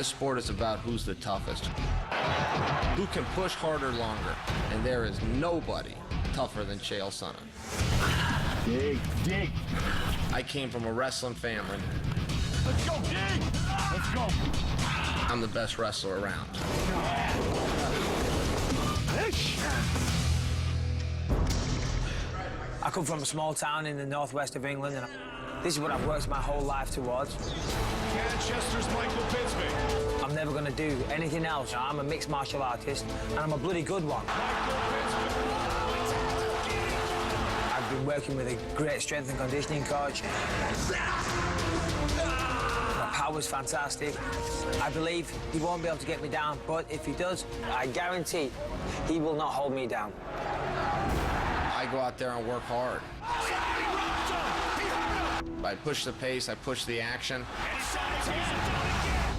This sport is about who's the toughest, who can push harder longer, and there is nobody tougher than Cheel Sonnen. Dig. I came from a wrestling family. Let's go, dig! Let's go. I'm the best wrestler around. I come from a small town in the northwest of England, and this is what I've worked my whole life towards. Manchester's Michael Bisping. I'm never going to do anything else. I'm a mixed martial artist, and I'm a bloody good one. I've been working with a great strength and conditioning coach. My power's fantastic. I believe he won't be able to get me down, but if he does, I guarantee he will not hold me down. I go out there and work hard. I push the pace, I push the action.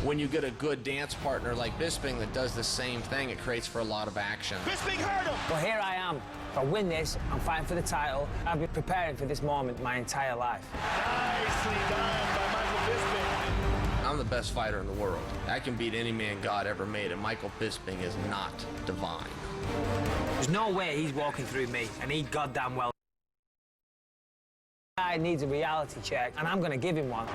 When you get a good dance partner like Bisping that does the same thing, it creates for a lot of action. Bisping hurt him! Well, here I am. If I win this, I'm fighting for the title. I've been preparing for this moment my entire life. Nicely done by Michael Bisping. I'm the best fighter in the world. I can beat any man God ever made, and Michael Bisping is not divine. There's no way he's walking through me, and he goddamn well. Guy needs a reality check, and I'm gonna give him one.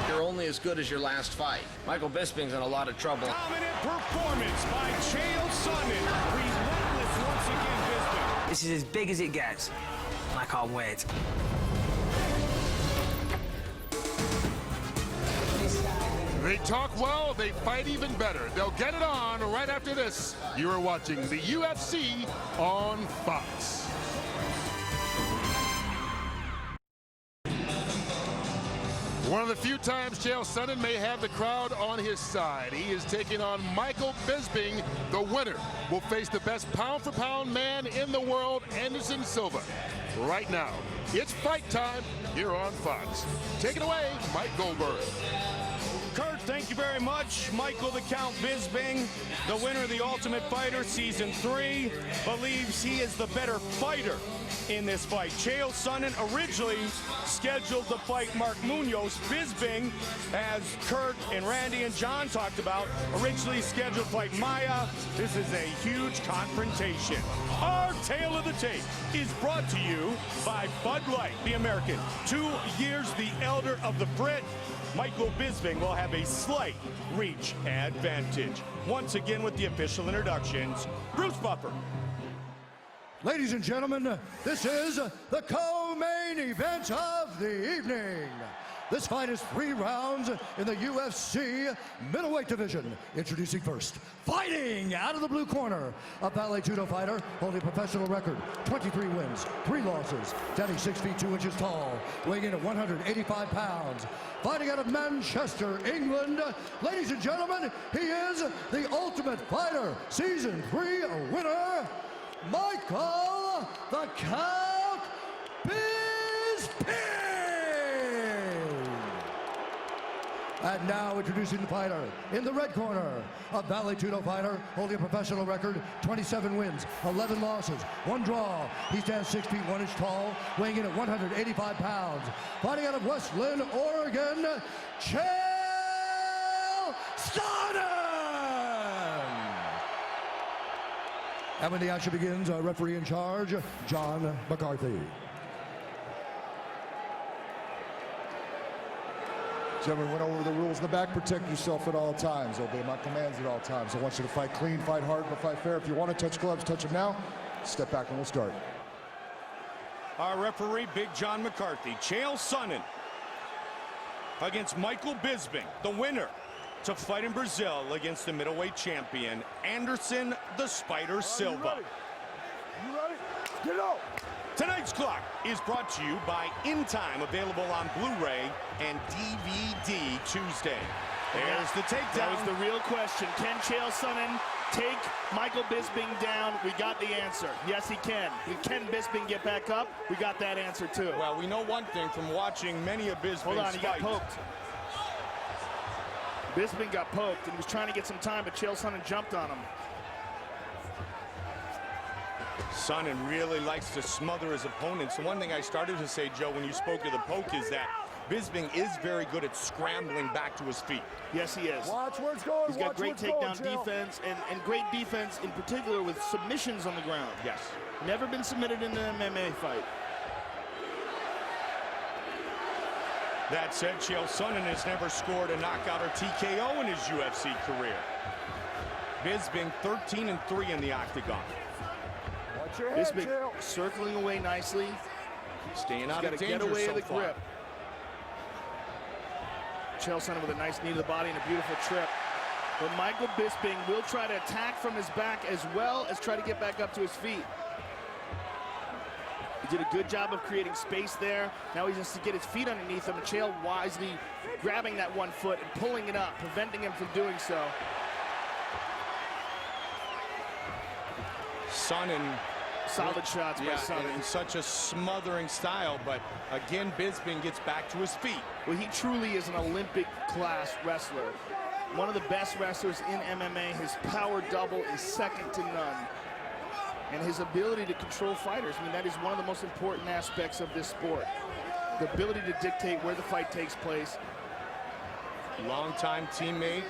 You're only as good as your last fight. Michael Bisping's in a lot of trouble. Dominant performance by Cheel Sonnen. Relentless once again, Bisping. This is as big as it gets, and I can't wait. They talk well, they fight even better. They'll get it on right after this. You are watching the UFC on Fox. One of the few times Cheel Sonnen may have the crowd on his side. He is taking on Michael Bisping. The winner will face the best pound-for-pound man in the world, Anderson Silva. Right now, it's fight time here on Fox. Take it away, Mike Goldberg. Kurt, thank you very much. Michael the Count Bisping, the winner of The Ultimate Fighter Season 3, believes he is the better fighter in this fight. Cheel Sonnen originally scheduled to fight Mark Munoz. Bisping, as Kurt and Randy and John talked about, originally scheduled to fight Maya. This is a huge confrontation. Our tale of the tape is brought to you by Bud Light, the American. 2 years the elder of the Brit. Michael Bisping will have a slight reach advantage. Once again with the official introductions, Bruce Buffer. Ladies and gentlemen, this is the co-main event of the evening. This fight is 3 rounds in the UFC middleweight division. Introducing first, fighting out of the blue corner, a ballet judo fighter holding a professional record, 23 wins, 3 losses, standing 6 feet 2 inches tall, weighing in at 185 pounds. Fighting out of Manchester, England, ladies and gentlemen, he is the Ultimate Fighter Season 3 winner, Michael the Count Bisping! And now introducing the fighter in the red corner, a ballet judo fighter holding a professional record, 27 wins, 11 losses, 1 draw. He stands 6 feet 1 inch tall, weighing in at 185 pounds. Fighting out of West Lynn, Oregon, Cheel Sonnen! And when the action begins, our referee in charge, John McCarthy. Gentlemen, went over the rules in the back. Protect yourself at all times. Obey my commands at all times. I want you to fight clean, fight hard, but fight fair. If you want to touch gloves, touch them now. Step back and we'll start. Our referee, Big John McCarthy. Cheel Sonnen against Michael Bisping, the winner to fight in Brazil against the middleweight champion, Anderson the Spider Silva. You ready? Get up! Tonight's clock is brought to you by In Time, available on Blu-ray and DVD Tuesday. There's the takedown. That was the real question. Can Cheel Sonnen take Michael Bisping down? We got the answer. Yes, he can. Can Bisping get back up? We got that answer, too. Well, we know one thing from watching many of Bisping's Hold on, he got fights. poked. Bisping got poked and was trying to get some time, but Cheel Sonnen jumped on him. Sonnen really likes to smother his opponents. The one thing I started to say, Joe, when you spoke of the poke is that Bisping is very good at scrambling back to his feet. Yes, he is. Watch where it's going. He's got Watch great where it's takedown going, Chale. defense and great defense in particular with submissions on the ground. Yes. Never been submitted in an MMA fight. That said, Chael Sonnen has never scored a knockout or TKO in his UFC career. Bisping 13-3 in the octagon. Watch your head, Bisping Chale. circling away nicely. Staying out Got of to danger get away so of the far. grip. Chael Sonnen with a nice knee to the body and a beautiful trip. But Michael Bisping will try to attack from his back as well as try to get back up to his feet. He did a good job of creating space there. Now he has to get his feet underneath him, and Chael wisely grabbing that one foot and pulling it up, preventing him from doing so. Sonnen. Solid shots by Sonnen. in such a smothering style, but again, Bisping gets back to his feet. Well, he truly is an Olympic-class wrestler. One of the best wrestlers in MMA. His power double is second to none. And his ability to control fighters, I mean, that is one of the most important aspects of this sport. The ability to dictate where the fight takes place. Longtime teammate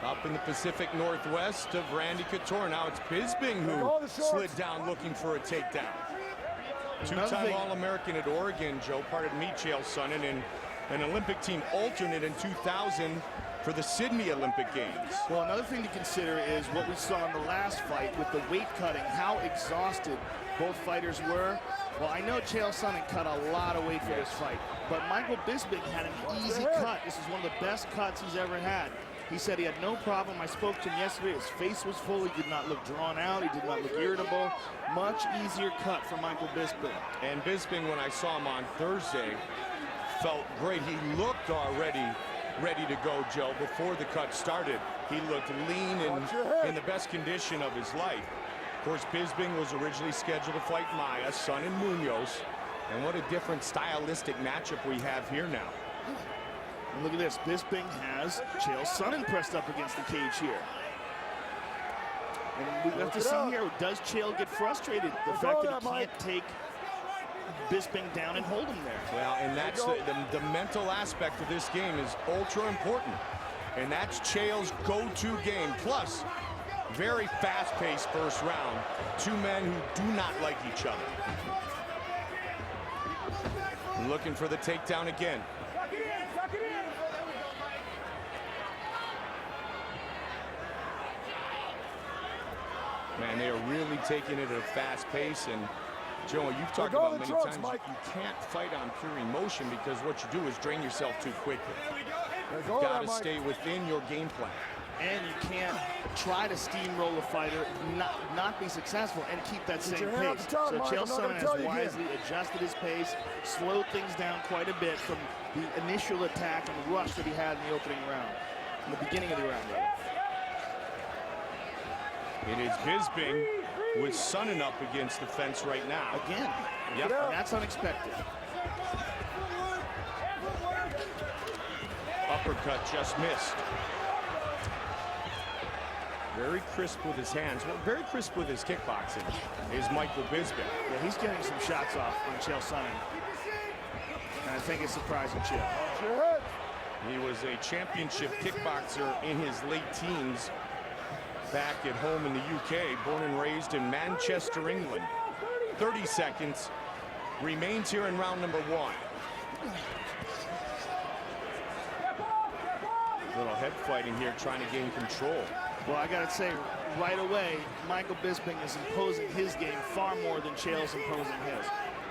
up in the Pacific Northwest of Randy Couture. Now it's Bisping who slid down looking for a takedown. Two-time All-American at Oregon, Joe, pardon me, Chael Sonnen, and an Olympic team alternate in 2000 for the Sydney Olympic Games. Well, another thing to consider is what we saw in the last fight with the weight cutting, how exhausted both fighters were. Well, I know Chael Sonnen cut a lot of weight for this fight, but Michael Bisping had an easy cut. This is one of the best cuts he's ever had. He said he had no problem. I spoke to him yesterday. His face was full. He did not look drawn out. He did not look irritable. Much easier cut for Michael Bisping. And Bisping, when I saw him on Thursday, felt great. He looked already ready to go, Joe. Before the cut started, he looked lean and in the best condition of his life. Of course, Bisping was originally scheduled to fight Maia, Sonnen Munoz. And what a different stylistic matchup we have here now. And look at this. Bisping has Chael Sonnen pressed up against the cage here. And we have to see here, does Chael get frustrated? The fact that he can't take Bisping down and hold him there. Well, and that's the mental aspect of this game is ultra important. And that's Chael's go-to game. Plus, very fast-paced first round. Two men who do not like each other. Looking for the takedown again. Man, they are really taking it at a fast pace. And Joe, you've talked about many times you can't fight on pure emotion because what you do is drain yourself too quickly. You've got to stay within your game plan. And you can't try to steamroll a fighter, not be successful, and keep that same pace. So Chael Sonnen has wisely adjusted his pace, slowed things down quite a bit from the initial attack and rush that he had in the opening round, in the beginning of the round. It is Bisping with Sonnen up against the fence right now. Again. Yep. And that's unexpected. Uppercut just missed. Very crisp with his hands. Well, very crisp with his kickboxing is Michael Bisping. Yeah, he's getting some shots off on Chael Sonnen. And I think it's surprising Chael. He was a championship kickboxer in his late teens back at home in the UK, born and raised in Manchester, England. 30 seconds, remains here in round number 1. Little head fighting here, trying to gain control. Well, I got to say, right away, Michael Bisping is imposing his game far more than Chael's imposing his.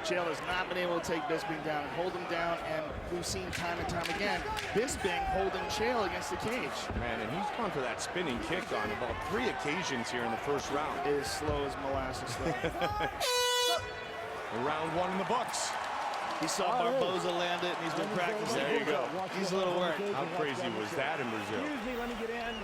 Chael has not been able to take Bisping down and hold him down, and we've seen time and time again, Bisping holding Chael against the cage. Man, and he's gone for that spinning kick on about 3 occasions here in the first round. It is slow as molasses slow. Round 1 in the books. He saw Barboza land it, and he's been practicing. There you go. He's a little worried. How crazy was that in Brazil? Excuse me, let me get in.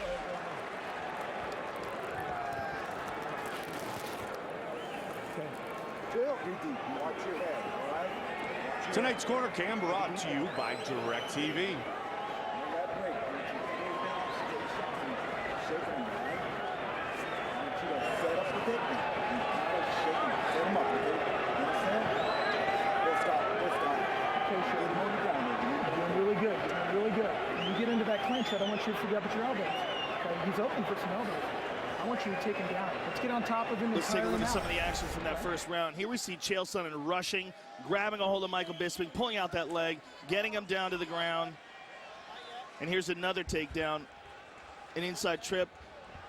Watch your head, all right? Tonight's Corner Cam brought to you by DirecTV. clinch, I don't want you to forget about your elbows. Okay? He's open for some elbows. I want you to take him down. Let's get on top of him. Let's take a look at some of the action from that first round. Here we see Chael Sonnen rushing, grabbing a hold of Michael Bisping, pulling out that leg, getting him down to the ground. And here's another takedown, an inside trip.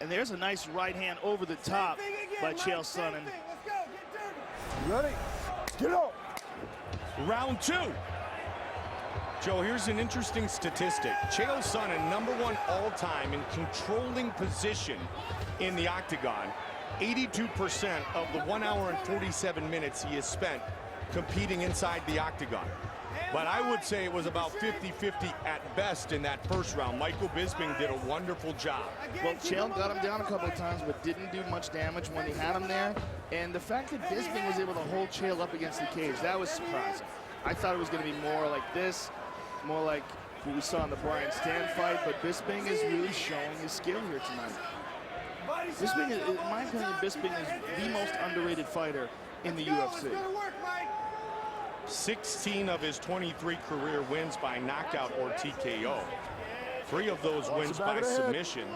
And there's a nice right hand over the top by Chael Sonnen. Ready? Get up. Round 2. Joe, here's an interesting statistic. Chael Sonnen, #1 all-time in controlling position in the octagon. 82% of the 1 hour and 47 minutes he has spent competing inside the octagon. But I would say it was about 50-50 at best in that first round. Michael Bisping did a wonderful job. Well, Chael got him down a couple of times, but didn't do much damage when he had him there. And the fact that Bisping was able to hold Chael up against the cage, that was surprising. I thought it was going to be more like this, more like what we saw in the Brian Stann fight, but Bisping is really showing his skill here tonight. Bisping, in my opinion, Bisping is the most underrated fighter in the UFC. 16 of his 23 career wins by knockout or TKO. 3 of those wins by submission.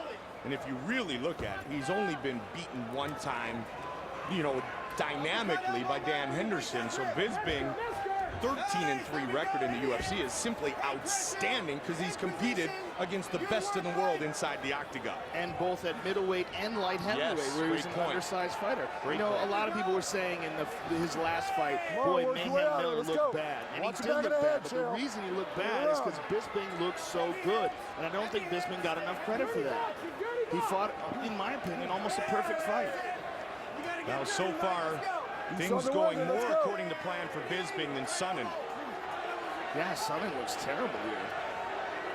And if you really look at it, he's only been beaten 1 time, you know, dynamically by Dan Henderson. So Bisping, 13-3 record in the UFC is simply outstanding because he's competed against the best in the world inside the octagon. And both at middleweight and light heavyweight, where he was an undersized fighter. You know, a lot of people were saying in his last fight, boy, Mayhem Miller looked bad. And he did look bad, but the reason he looked bad is because Bisping looked so good. And I don't think Bisping got enough credit for that. He fought, in my opinion, almost a perfect fight. Now, so far, things going more according to plan for Bisping than Sonnen. Yeah, Sonnen looks terrible here.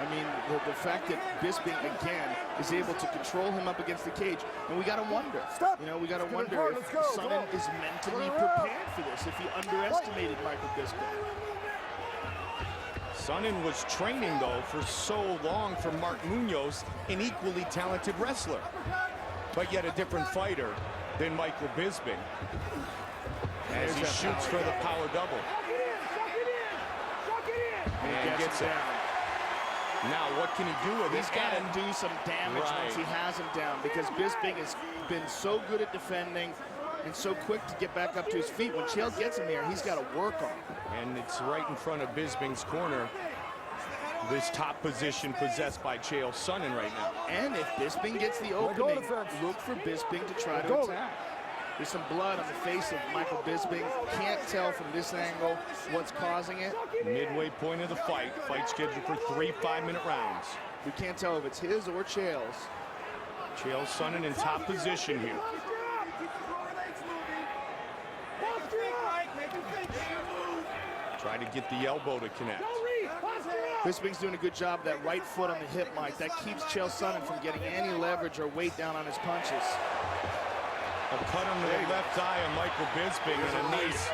I mean, the fact that Bisping, again, is able to control him up against the cage, and we got to wonder, you know, we got to wonder if Sonnen is mentally prepared for this, if he underestimated Michael Bisping. Sonnen was training, though, for so long for Mark Munoz, an equally talented wrestler, but yet a different fighter than Michael Bisping, as he shoots for the power double. And gets it. Now, what can he do with it? He's got to do some damage once he has him down, because Bisping has been so good at defending and so quick to get back up to his feet. When Chael gets him there, he's got to work on it. And it's right in front of Bisping's corner. This top position possessed by Chael Sonnen right now. And if Bisping gets the opening, look for Bisping to try to attack. There's some blood on the face of Michael Bisping. Can't tell from this angle what's causing it. Midway point of the fight. Fight scheduled for 3 5-minute rounds. We can't tell if it's his or Chael's. Chael Sonnen in top position here. Try to get the elbow to connect. Bisping's doing a good job of that right foot on the hip, Mike. That keeps Chael Sonnen from getting any leverage or weight down on his punches. A cut on the left eye of Michael Bisping, and a nice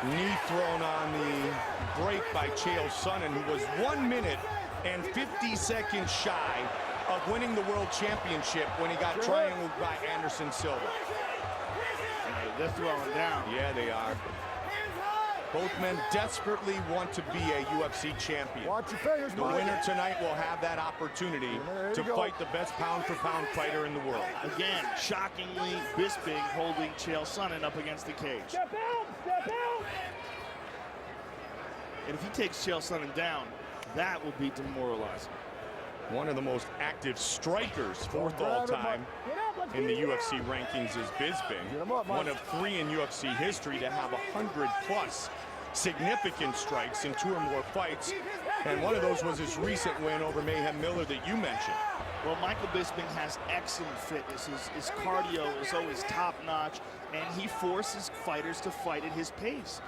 knee thrown on the break by Chael Sonnen, who was 1 minute and 50 seconds shy of winning the world championship when he got triangled by Anderson Silva. They're throwing down. Yeah, they are. Both men desperately want to be a UFC champion. Watch your fingers, the winner tonight will have that opportunity to fight the best pound-for-pound fighter in the world. Again, shockingly, Bisping holding Chael Sonnen up against the cage. Step out! Step out! And if he takes Chael Sonnen down, that will be demoralizing. One of the most active strikers, 4th all-time in the UFC rankings, is Bisping. One of 3 in UFC history to have 100+ significant strikes in 2 or more fights. And one of those was his recent win over Mayhem Miller that you mentioned. Well, Michael Bisping has excellent fitness. His cardio is always top-notch, and he forces fighters to fight at his pace.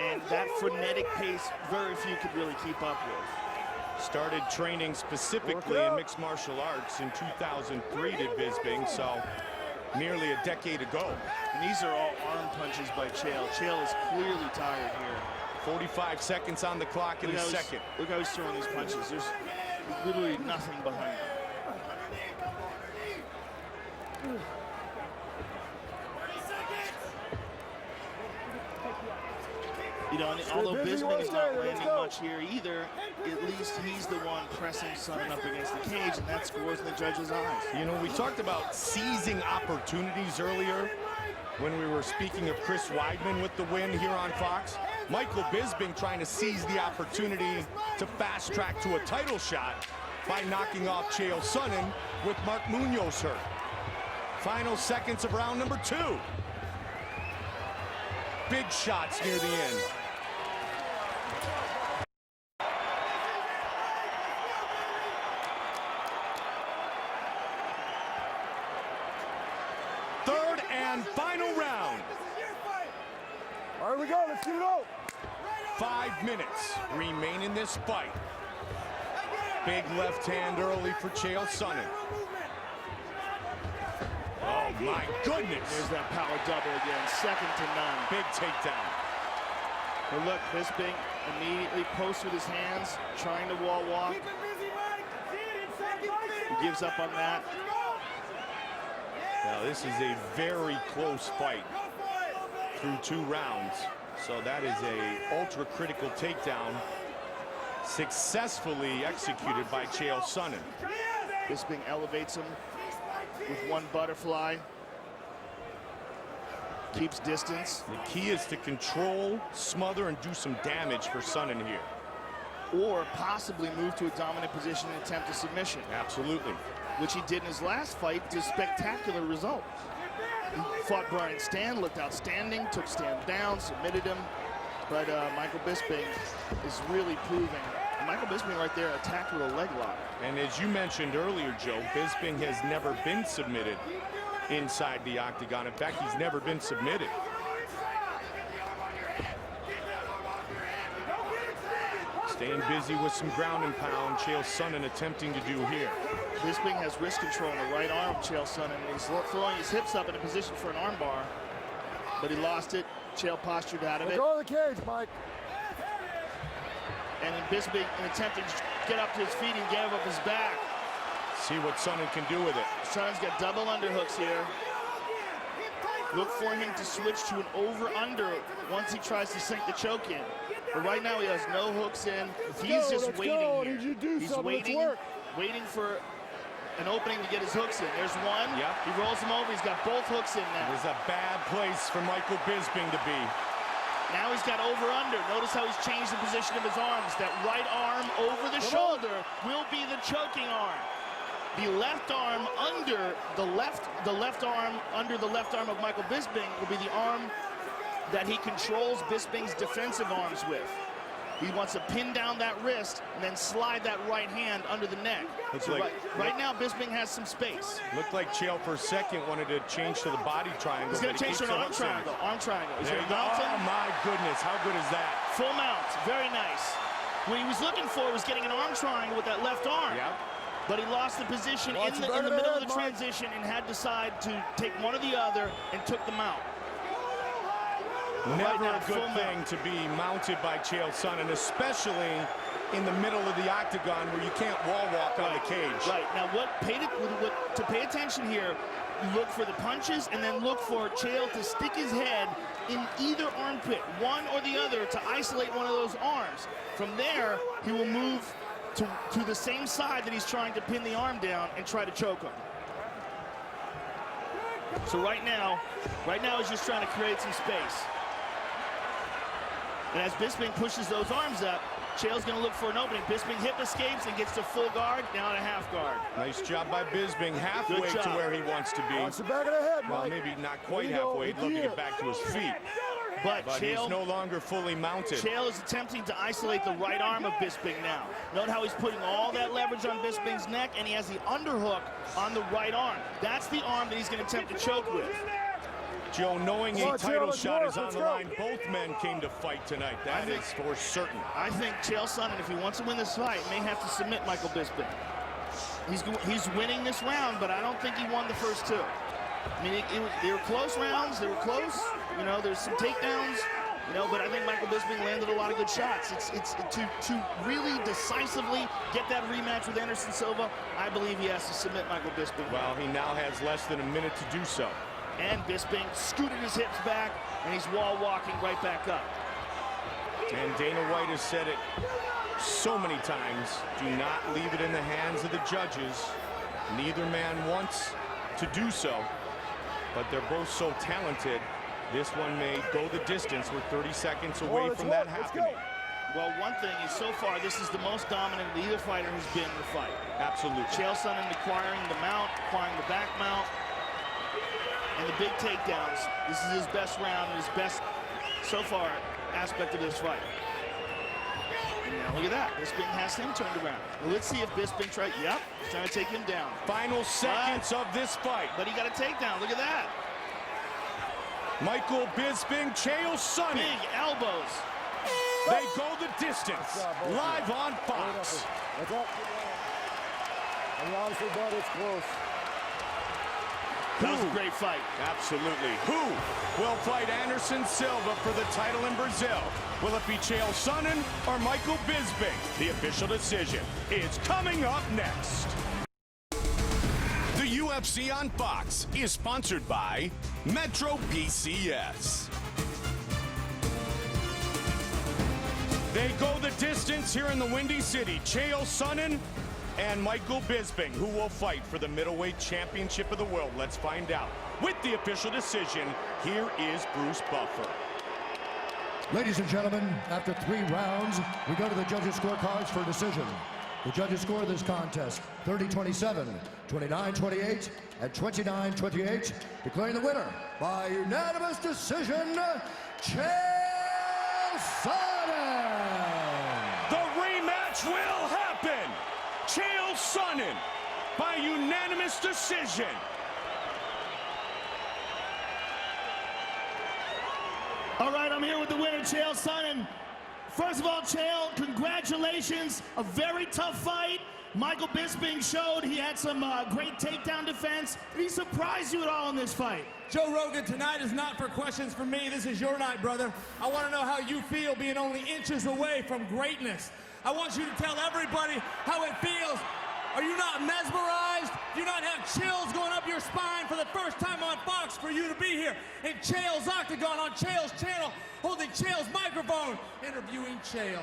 And that frenetic pace, very few could really keep up with. Started training specifically in mixed martial arts in 2003 did Bisping, so nearly a decade ago. And these are all arm punches by Chael. Chael is clearly tired here. 45 seconds on the clock in the second. Look how he's throwing these punches. There's literally nothing behind him. You know, and although Bisping is not landing much here either, at least he's the one pressing Sonnon up against the cage, and that scores in the judge's eyes. You know, we talked about seizing opportunities earlier when we were speaking of Chris Weidman with the win here on Fox. Michael Bisping trying to seize the opportunity to fast track to a title shot by knocking off Chael Sonnen with Mark Munoz hurt. Final seconds of round number 2. Big shots near the end. Third and final round. All right, we go. Let's get it out. 5 minutes remain in this fight. Big left hand early for Chael Sonnen. Oh my goodness. There's that power double again, second to none. Big takedown. But look, Bisping immediately posts with his hands, trying to wall walk. He gives up on that. Now this is a very close fight through 2 rounds. So that is a ultra critical takedown successfully executed by Chael Sonnen. Bisping elevates him with one butterfly. Keeps distance. The key is to control, smother, and do some damage for Sonnen here. Or possibly move to a dominant position and attempt a submission. Absolutely. Which he did in his last fight to spectacular result. He fought Brian Stann, looked outstanding, took Stann down, submitted him. But Michael Bisping is really proving. And Michael Bisping right there attacked with a leg lock. And as you mentioned earlier, Joe, Bisping has never been submitted inside the octagon. In fact, he's never been submitted. Staying busy with some ground and pound. Chael Sonnen attempting to do here. Bisping has wrist control in the right arm of Chael Sonnen. He's throwing his hips up in a position for an arm bar, but he lost it. Chael postured out of it. Go to the cage, Mike. And then Bisping attempting to get up to his feet and gave up his back. See what Sonnen can do with it. Sonnen's got double underhooks here. Look for him to switch to an over-under once he tries to sink the choke in. But right now he has no hooks in. He's just waiting here. He's waiting for an opening to get his hooks in. There's one. Yep. He rolls him over. He's got both hooks in now. It was a bad place for Michael Bisping to be. Now he's got over-under. Notice how he's changed the position of his arms. That right arm over the shoulder will be the choking arm. The left arm under the left arm under the left arm of Michael Bisping will be the arm that he controls Bisping's defensive arms with. He wants to pin down that wrist and then slide that right hand under the neck. So right now, Bisping has some space. Looked like Chael for a second wanted to change to the body triangle. He's going to change to an arm triangle. Arm triangle. Is there a mount? Oh my goodness, how good is that? Full mount, very nice. What he was looking for was getting an arm triangle with that left arm. Yep. But he lost the position in the middle of the transition and had to decide to take one or the other and took them out. Never a good thing to be mounted by Chael Sonnen, especially in the middle of the octagon where you can't wall walk on the cage. Right. Now, to pay attention here, look for the punches and then look for Chael to stick his head in either armpit, one or the other, to isolate one of those arms. From there, he will move to the same side that he's trying to pin the arm down and try to choke him. So right now he's just trying to create some space. And as Bisping pushes those arms up, Chael's going to look for an opening. Bisping hip escapes and gets to full guard, down to half guard. Nice job by Bisping, halfway to where he wants to be. Watch the back of the head, Mike. Well, maybe not quite halfway. He'd love to get back to his feet. But Chael, he's no longer fully mounted. Chael is attempting to isolate the right arm of Bisping now. Note how he's putting all that leverage on Bisping's neck, and he has the underhook on the right arm. That's the arm that he's going to attempt to choke with. Joe, knowing a title shot is on the line, both men came to fight tonight. That is for certain. I think Chael Sonnen, if he wants to win this fight, may have to submit Michael Bisping. He's winning this round, but I don't think he won the first two. I mean, they were close rounds. They were close. You know, there's some takedowns. You know, but I think Michael Bisping landed a lot of good shots. It's to really decisively get that rematch with Anderson Silva, I believe he has to submit Michael Bisping. Well, he now has less than a minute to do so. And Bisping scooted his hips back, and he's wall walking right back up. And Dana White has said it so many times, do not leave it in the hands of the judges. Neither man wants to do so, but they're both so talented. This one may go the distance. We're 30 seconds away from that happening. Well, one thing is, so far, this is the most dominant either fighter has been in the fight. Absolutely. Chael Sonnen acquiring the mount, acquiring the back mount, and the big takedowns. This is his best round and his best, so far, aspect of this fight. And now look at that. Bisping has him turned around. Well, let's see if Bisping tries. Yep, he's trying to take him down. Final seconds of this fight. But he got a takedown. Look at that. Michael Bisping, Chael Sonnen. Big elbows. They go the distance. Live on Fox. That's up. And honestly, but it's close. That was a great fight. Absolutely. Who will fight Anderson Silva for the title in Brazil? Will it be Chael Sonnen or Michael Bisping? The official decision is coming up next. The UFC on Fox is sponsored by Metro PCS. They go the distance here in the Windy City. Chael Sonnen and Michael Bisping, who will fight for the middleweight championship of the world. Let's find out. With the official decision, here is Bruce Buffer. Ladies and gentlemen, after 3 rounds, we go to the judges' scorecards for a decision. The judges score this contest 30-27, 29-28, and 29-28, declaring the winner by unanimous decision, Chael Sonnen. The rematch will happen. Chael Sonnen by unanimous decision. All right, I'm here with the winner, Chael Sonnen. First of all, Chael, congratulations. A very tough fight. Michael Bisping showed he had some great takedown defense. Did he surprise you at all in this fight? Joe Rogan, tonight is not for questions for me. This is your night, brother. I want to know how you feel being only inches away from greatness. I want you to tell everybody how it feels. Are you not mesmerized? Do you not have chills going up your spine for the first time on Fox for you to be here in Chael's Octagon on Chael's channel, holding Chael's microphone, interviewing Chael?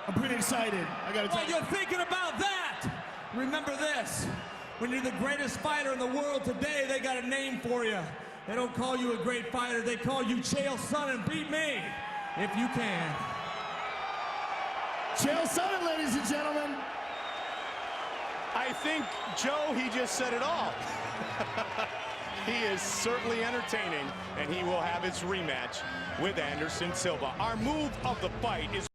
I'm pretty excited. I gotta tell While you're thinking about that, remember this. When you're the greatest fighter in the world today, they got a name for you. They don't call you a great fighter. They call you Chael Sonnen. Beat me if you can. Chael Sonnen, ladies and gentlemen. I think, Joe, he just said it all. He is certainly entertaining, and he will have his rematch with Anderson Silva. Our move of the fight is